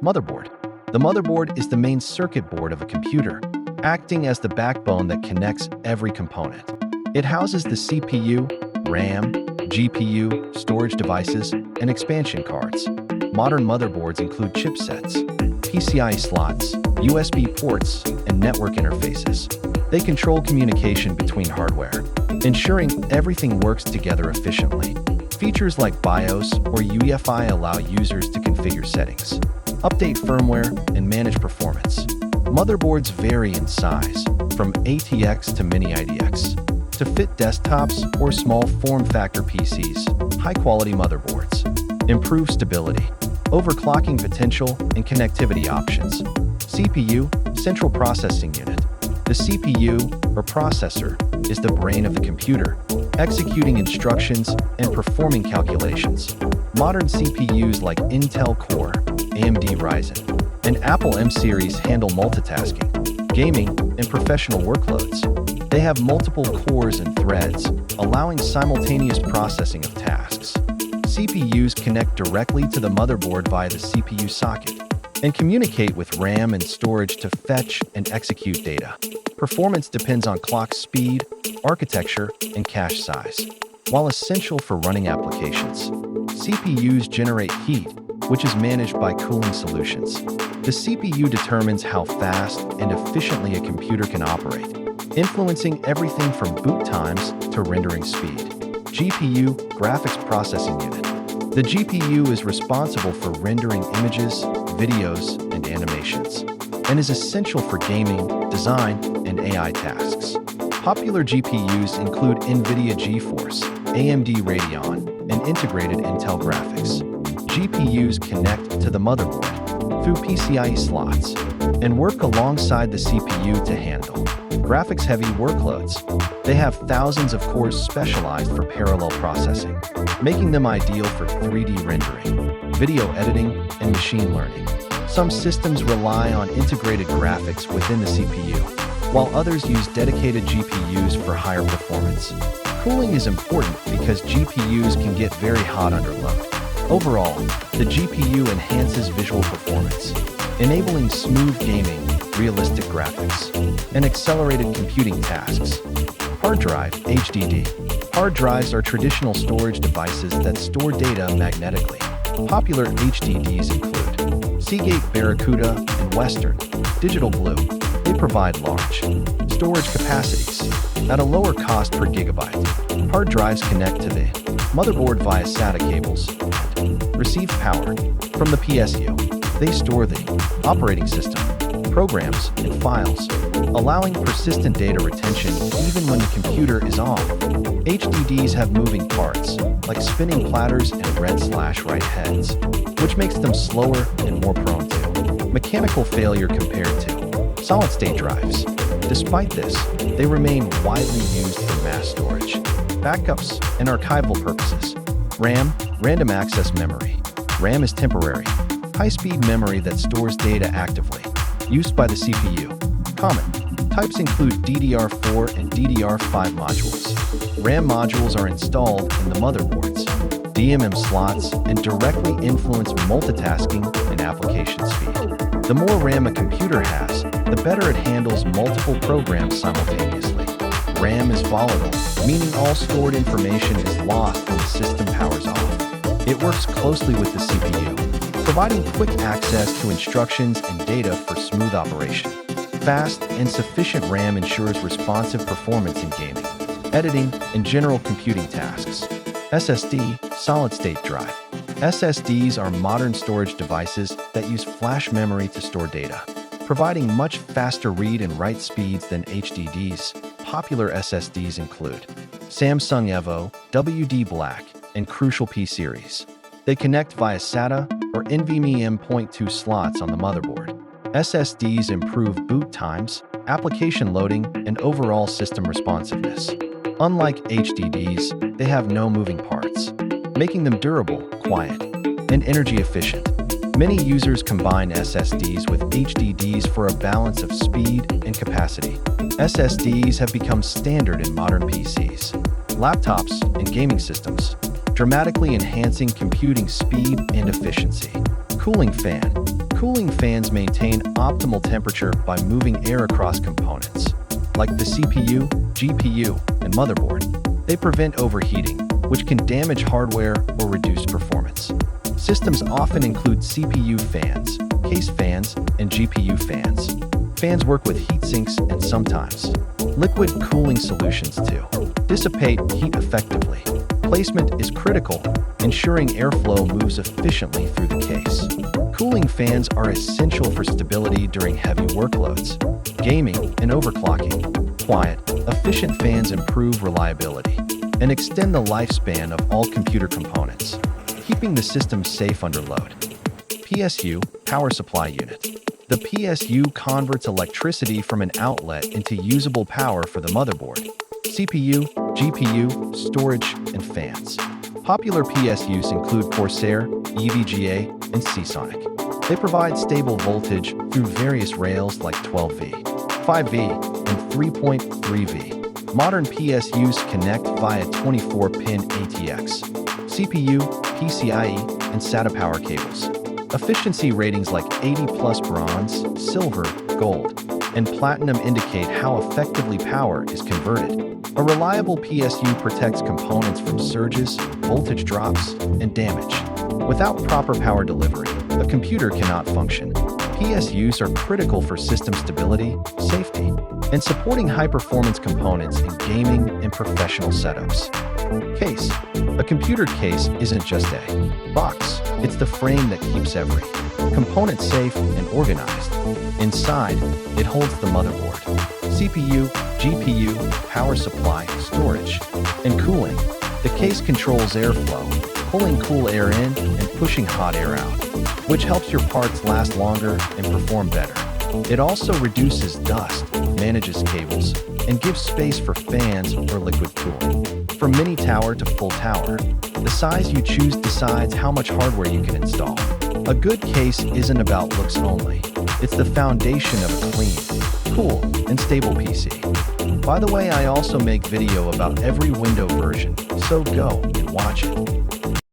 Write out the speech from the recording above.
Motherboard. The motherboard is the main circuit board of a computer, acting as the backbone that connects every component. It houses the CPU, RAM, GPU, storage devices, and expansion cards. Modern motherboards include chipsets, PCIe slots, USB ports, and network interfaces. They control communication between hardware, ensuring everything works together efficiently. Features like BIOS or UEFI allow users to configure settings, update firmware, and manage performance. Motherboards vary in size, from ATX to Mini IDX, to fit desktops or small form factor PCs. High-quality motherboards improve stability, overclocking potential, and connectivity options. CPU, Central Processing Unit. The CPU, or processor, is the brain of the computer, executing instructions and performing calculations. Modern CPUs like Intel Core, AMD Ryzen, and Apple M-Series handle multitasking, gaming, and professional workloads. They have multiple cores and threads, allowing simultaneous processing of tasks. CPUs connect directly to the motherboard via the CPU socket and communicate with RAM and storage to fetch and execute data. Performance depends on clock speed, architecture, and cache size. While essential for running applications, CPUs generate heat, which is managed by cooling solutions. The CPU determines how fast and efficiently a computer can operate, influencing everything from boot times to rendering speed. GPU, Graphics Processing Unit. The GPU is responsible for rendering images, videos, and animations, and is essential for gaming, design, and AI tasks. Popular GPUs include NVIDIA GeForce, AMD Radeon, and integrated Intel graphics. GPUs connect to the motherboard through PCIe slots and work alongside the CPU to handle graphics-heavy workloads. They have thousands of cores specialized for parallel processing, making them ideal for 3D rendering, video editing, and machine learning. Some systems rely on integrated graphics within the CPU, while others use dedicated GPUs for higher performance. Cooling is important because GPUs can get very hot under load. Overall, the GPU enhances visual performance, enabling smooth gaming, realistic graphics, and accelerated computing tasks. Hard drive, HDD. Hard drives are traditional storage devices that store data magnetically. Popular HDDs include Seagate, Barracuda, and Western Digital Blue. They provide large storage capacities at a lower cost per gigabyte. Hard drives connect to the motherboard via SATA cables and receive power from the PSU. They store the operating system, programs, and files, allowing persistent data retention even when the computer is off. HDDs have moving parts, like spinning platters and read/write heads, which makes them slower and more prone to mechanical failure compared to solid-state drives. Despite this, they remain widely used for mass storage, backups, and archival purposes. RAM, Random Access Memory. RAM is temporary, high-speed memory that stores data actively, used by the CPU. Common types include DDR4 and DDR5 modules. RAM modules are installed in the motherboards, DMM slots, and directly influence multitasking and application speed. The more RAM a computer has, the better it handles multiple programs simultaneously. RAM is volatile, meaning all stored information is lost when the system powers off. It works closely with the CPU, providing quick access to instructions and data for smooth operation. Fast and sufficient RAM ensures responsive performance in gaming, editing, and general computing tasks. SSD, Solid-State Drive. SSDs are modern storage devices that use flash memory to store data, providing much faster read and write speeds than HDDs. Popular SSDs include Samsung Evo, WD Black, and Crucial P series. They connect via SATA or NVMe M.2 slots on the motherboard. SSDs improve boot times, application loading, and overall system responsiveness. Unlike HDDs, they have no moving parts, making them durable, quiet, and energy efficient. Many users combine SSDs with HDDs for a balance of speed and capacity. SSDs have become standard in modern PCs, laptops, and gaming systems, dramatically enhancing computing speed and efficiency. Cooling fan. Cooling fans maintain optimal temperature by moving air across components, like the CPU, GPU, and motherboard. They prevent overheating, which can damage hardware or reduce performance. Systems often include CPU fans, case fans, and GPU fans. Fans work with heat sinks and sometimes liquid cooling solutions to dissipate heat effectively. Placement is critical, ensuring airflow moves efficiently through the case. Cooling fans are essential for stability during heavy workloads, gaming, and overclocking. Quiet, efficient fans improve reliability and extend the lifespan of all computer components, keeping the system safe under load. PSU, Power Supply Unit. The PSU converts electricity from an outlet into usable power for the motherboard, CPU, GPU, storage, and fans. Popular PSUs include Corsair, EVGA, and Seasonic. They provide stable voltage through various rails like 12V, 5V, and 3.3V. Modern PSUs connect via 24-pin ATX, CPU, PCIe, and SATA power cables. Efficiency ratings like 80 plus bronze, silver, gold, and platinum indicate how effectively power is converted. A reliable PSU protects components from surges, voltage drops, and damage. Without proper power delivery, a computer cannot function. PSUs are critical for system stability, safety, and supporting high-performance components in gaming and professional setups. Case. A computer case isn't just a box. It's the frame that keeps every component safe and organized. Inside, it holds the motherboard, CPU, GPU, power supply, storage, and cooling. The case controls airflow, pulling cool air in and pushing hot air out, which helps your parts last longer and perform better. It also reduces dust, manages cables, and gives space for fans or liquid cooling. From mini tower to full tower, the size you choose decides how much hardware you can install. A good case isn't about looks only. It's the foundation of a clean, cool, and stable PC. By the way, I also make video about every Windows version, so go and watch it.